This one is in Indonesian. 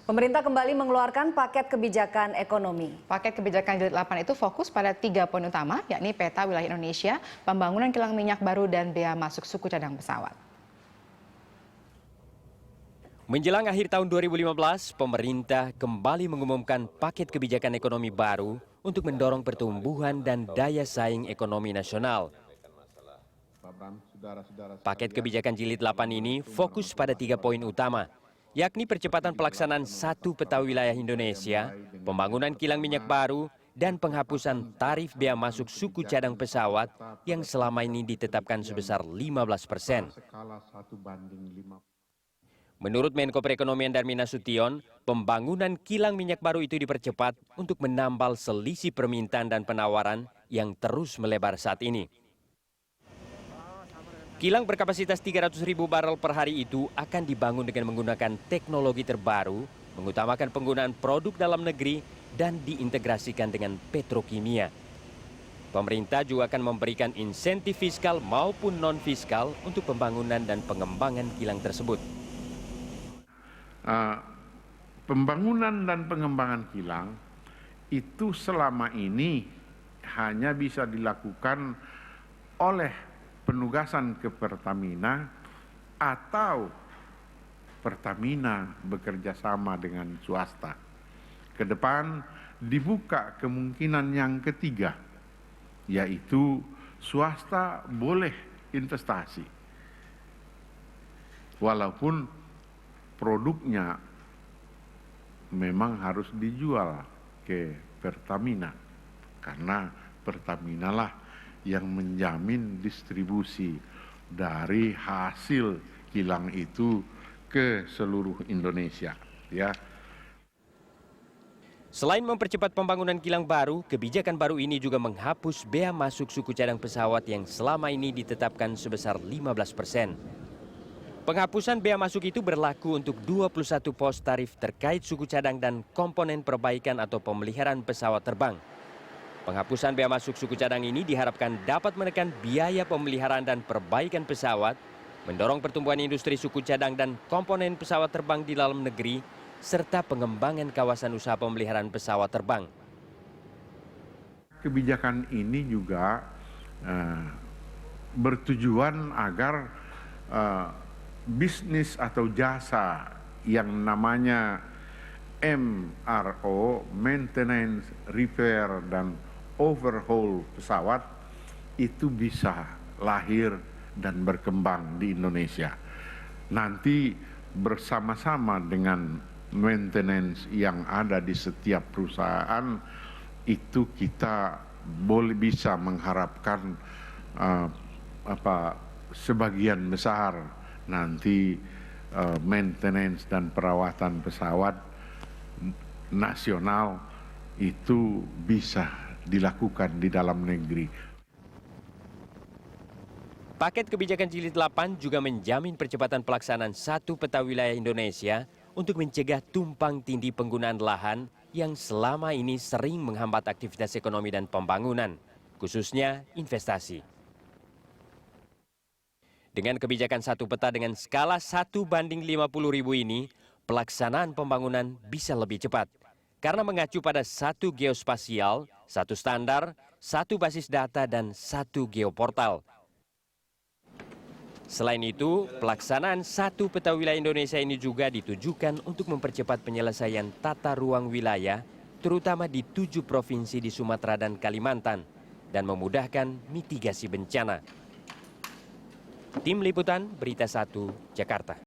Pemerintah kembali mengeluarkan paket kebijakan ekonomi. Paket kebijakan jilid 8 itu fokus pada 3 poin utama, yakni peta wilayah Indonesia, pembangunan kilang minyak baru, dan bea masuk suku cadang pesawat. Menjelang akhir tahun 2015, pemerintah kembali mengumumkan paket kebijakan ekonomi baru untuk mendorong pertumbuhan dan daya saing ekonomi nasional. Paket kebijakan jilid 8 ini fokus pada 3 poin utama, yakni percepatan pelaksanaan satu peta wilayah Indonesia, pembangunan kilang minyak baru, dan penghapusan tarif bea masuk suku cadang pesawat yang selama ini ditetapkan sebesar 15%. Menurut Menko Perekonomian Darmin Nasution, pembangunan kilang minyak baru itu dipercepat untuk menambal selisih permintaan dan penawaran yang terus melebar saat ini. Kilang berkapasitas 300.000 barel per hari itu akan dibangun dengan menggunakan teknologi terbaru, mengutamakan penggunaan produk dalam negeri, dan diintegrasikan dengan petrokimia. Pemerintah juga akan memberikan insentif fiskal maupun non-fiskal untuk pembangunan dan pengembangan kilang tersebut. Pembangunan dan pengembangan kilang itu selama ini hanya bisa dilakukan oleh penugasan ke Pertamina atau Pertamina bekerja sama dengan swasta. Ke depan dibuka kemungkinan yang ketiga, yaitu swasta boleh investasi. Walaupun produknya memang harus dijual ke Pertamina, karena Pertamina lah yang menjamin distribusi dari hasil kilang itu ke seluruh Indonesia, ya. Selain mempercepat pembangunan kilang baru, kebijakan baru ini juga menghapus bea masuk suku cadang pesawat yang selama ini ditetapkan sebesar 15%. Penghapusan bea masuk itu berlaku untuk 21 pos tarif terkait suku cadang dan komponen perbaikan atau pemeliharaan pesawat terbang. Penghapusan bea masuk suku cadang ini diharapkan dapat menekan biaya pemeliharaan dan perbaikan pesawat, mendorong pertumbuhan industri suku cadang dan komponen pesawat terbang di dalam negeri, serta pengembangan kawasan usaha pemeliharaan pesawat terbang. Kebijakan ini juga bertujuan agar bisnis atau jasa yang namanya MRO, maintenance, repair, dan overhaul pesawat itu bisa lahir dan berkembang di Indonesia. Nanti bersama-sama dengan maintenance yang ada di setiap perusahaan itu kita bisa mengharapkan sebagian besar nanti maintenance dan perawatan pesawat nasional itu bisa dilakukan di dalam negeri. Paket kebijakan jilid 8 juga menjamin percepatan pelaksanaan satu peta wilayah Indonesia untuk mencegah tumpang tindih penggunaan lahan yang selama ini sering menghambat aktivitas ekonomi dan pembangunan, khususnya investasi. Dengan kebijakan satu peta dengan skala 1:50.000 ini, pelaksanaan pembangunan bisa lebih cepat karena mengacu pada satu geospasial, satu standar, satu basis data, dan satu geoportal. Selain itu, pelaksanaan satu peta wilayah Indonesia ini juga ditujukan untuk mempercepat penyelesaian tata ruang wilayah, terutama di 7 provinsi di Sumatera dan Kalimantan, dan memudahkan mitigasi bencana. Tim Liputan Berita 1, Jakarta.